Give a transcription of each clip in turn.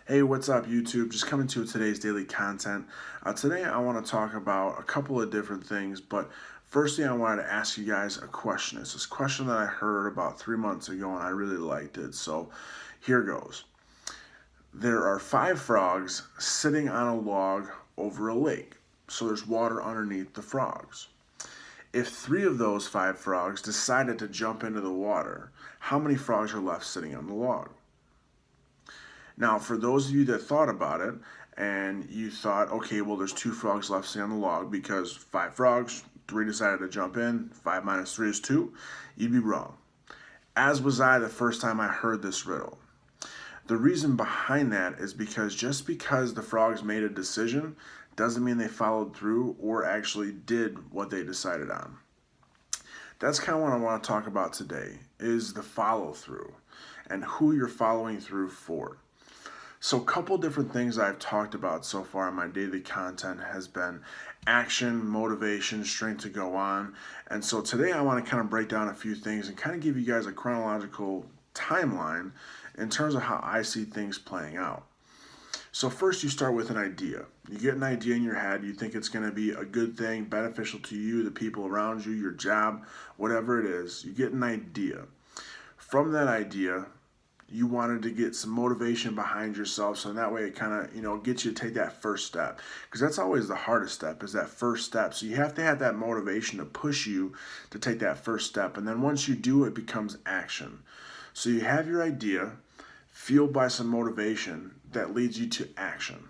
Hey, what's up, YouTube? Just coming to today's daily content. Today, I want to talk about a couple of different things, but firstly, I wanted to ask you guys a question. It's this question that I heard about 3 months ago, and I really liked it. So, here goes. There are 5 frogs sitting on a log over a lake, so there's water underneath the frogs. If 3 of those 5 frogs decided to jump into the water, how many frogs are left sitting on the log? Now, for those of you that thought about it and you thought, okay, well, there's 2 frogs left sitting on the log because 5 frogs, 3 decided to jump in, 5 minus 3 is 2, you'd be wrong. As was I the first time I heard this riddle. The reason behind that is because just because the frogs made a decision doesn't mean they followed through or actually did what they decided on. That's kind of what I want to talk about today, is the follow through and who you're following through for. So a couple different things I've talked about so far in my daily content has been action, motivation, strength to go on. And so today I want to kind of break down a few things and kind of give you guys a chronological timeline in terms of how I see things playing out. So first you start with an idea. You get an idea in your head, you think it's going to be a good thing, beneficial to you, the people around you, your job, whatever it is. You get an idea. From that idea, you wanted to get some motivation behind yourself, so that way it kind of gets you to take that first step, because that's always the hardest step, is that first step. So you have to have that motivation to push you to take that first step, and then once you do, it becomes action. So you have your idea fueled by some motivation that leads you to action.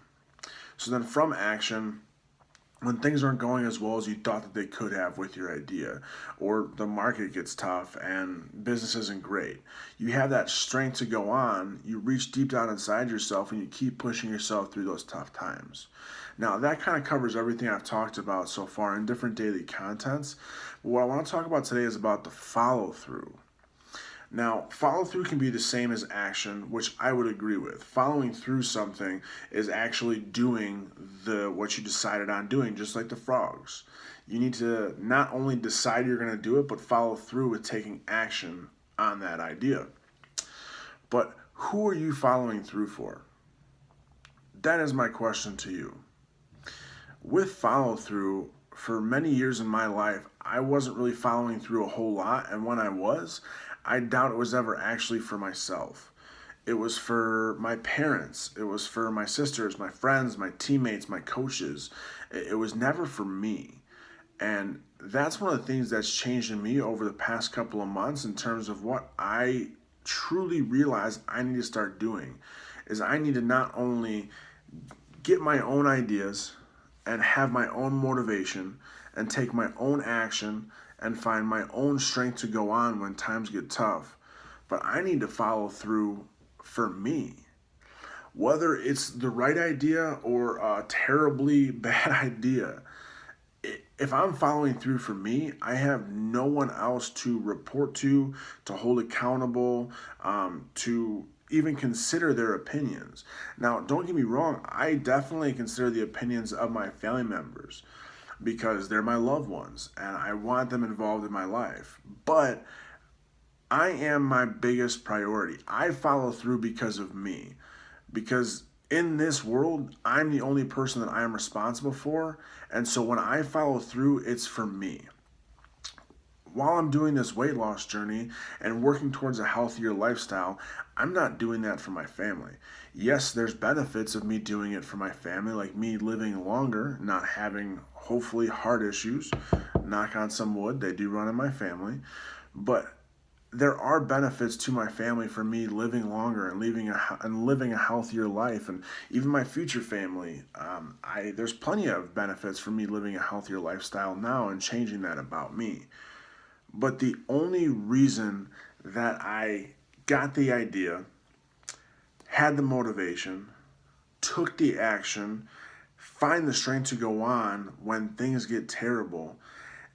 So then from action, when things aren't going as well as you thought that they could have with your idea, or the market gets tough and business isn't great, you have that strength to go on. You reach deep down inside yourself and you keep pushing yourself through those tough times. Now that kind of covers everything I've talked about so far in different daily contents. But what I want to talk about today is about the follow through. Now, follow through can be the same as action, which I would agree with. Following through something is actually doing what you decided on doing, just like the frogs. You need to not only decide you're going to do it, but follow through with taking action on that idea. But who are you following through for? That is my question to you. With follow through, for many years in my life, I wasn't really following through a whole lot, and when I doubt it was ever actually for myself. It was for my parents, it was for my sisters, my friends, my teammates, my coaches. It was never for me. And that's one of the things that's changed in me over the past couple of months in terms of what I truly realize I need to start doing. Is I need to not only get my own ideas and have my own motivation and take my own action and find my own strength to go on when times get tough, but I need to follow through for me. Whether it's the right idea or a terribly bad idea, if I'm following through for me, I have no one else to report to hold accountable, to even consider their opinions. Now, don't get me wrong, I definitely consider the opinions of my family members because they're my loved ones and I want them involved in my life. But I am my biggest priority. I follow through because of me. Because in this world, I'm the only person that I am responsible for. And so when I follow through, it's for me. While I'm doing this weight loss journey and working towards a healthier lifestyle, I'm not doing that for my family. Yes, there's benefits of me doing it for my family, like me living longer, not having hopefully heart issues. Knock on some wood, they do run in my family. But there are benefits to my family for me living longer and living a healthier life, and even my future family. There's plenty of benefits for me living a healthier lifestyle now and changing that about me. But the only reason that I got the idea, had the motivation, took the action, find the strength to go on when things get terrible,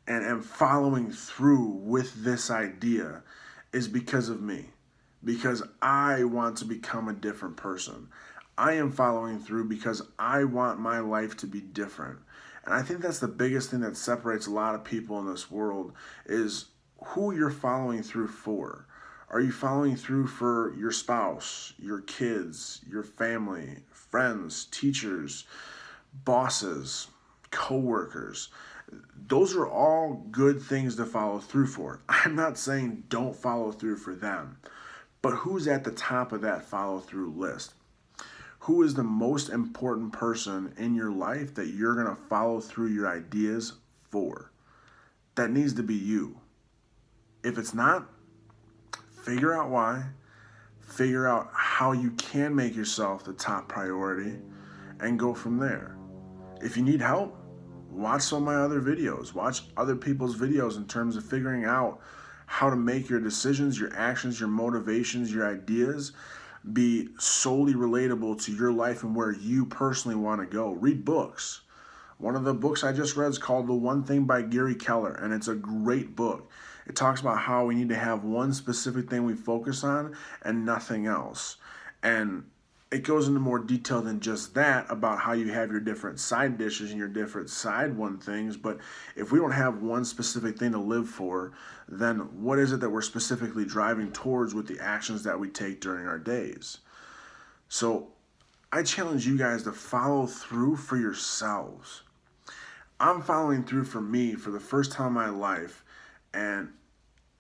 and am following through with this idea is because of me. Because I want to become a different person. I am following through because I want my life to be different. And I think that's the biggest thing that separates a lot of people in this world is who you're following through for. Are you following through for your spouse, your kids, your family, friends, teachers, bosses, coworkers? Those are all good things to follow through for. I'm not saying don't follow through for them, but who's at the top of that follow through list? Who is the most important person in your life that you're going to follow through your ideas for? That needs to be you. If it's not, figure out why, figure out how you can make yourself the top priority, and go from there. If you need help, watch some of my other videos. Watch other people's videos in terms of figuring out how to make your decisions, your actions, your motivations, your ideas be solely relatable to your life and where you personally want to go. Read books. One of the books I just read is called The One Thing by Gary Keller, and it's a great book. It talks about how we need to have one specific thing we focus on and nothing else. And it goes into more detail than just that about how you have your different side dishes and your different side one things. But if we don't have one specific thing to live for, then what is it that we're specifically driving towards with the actions that we take during our days? So I challenge you guys to follow through for yourselves. I'm following through for me for the first time in my life, and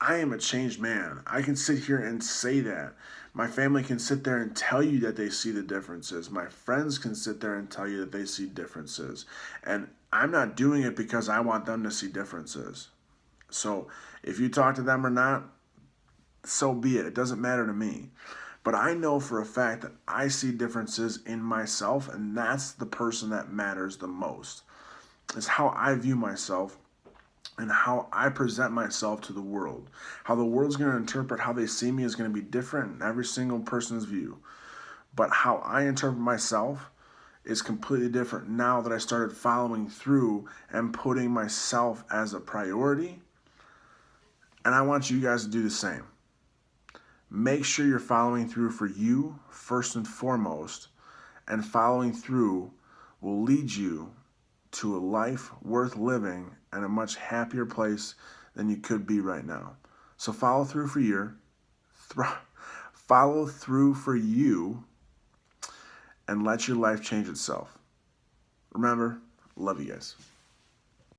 I am a changed man. I can sit here and say that. My family can sit there and tell you that they see the differences. My friends can sit there and tell you that they see differences. And I'm not doing it because I want them to see differences. So if you talk to them or not, so be it. It doesn't matter to me. But I know for a fact that I see differences in myself, and that's the person that matters the most. It's how I view myself and how I present myself to the world. How the world's going to interpret how they see me is going to be different in every single person's view. But how I interpret myself is completely different now that I started following through and putting myself as a priority. And I want you guys to do the same. Make sure you're following through for you first and foremost, and following through will lead you to a life worth living and a much happier place than you could be right now. So follow through for you and let your life change itself. Remember, love you guys.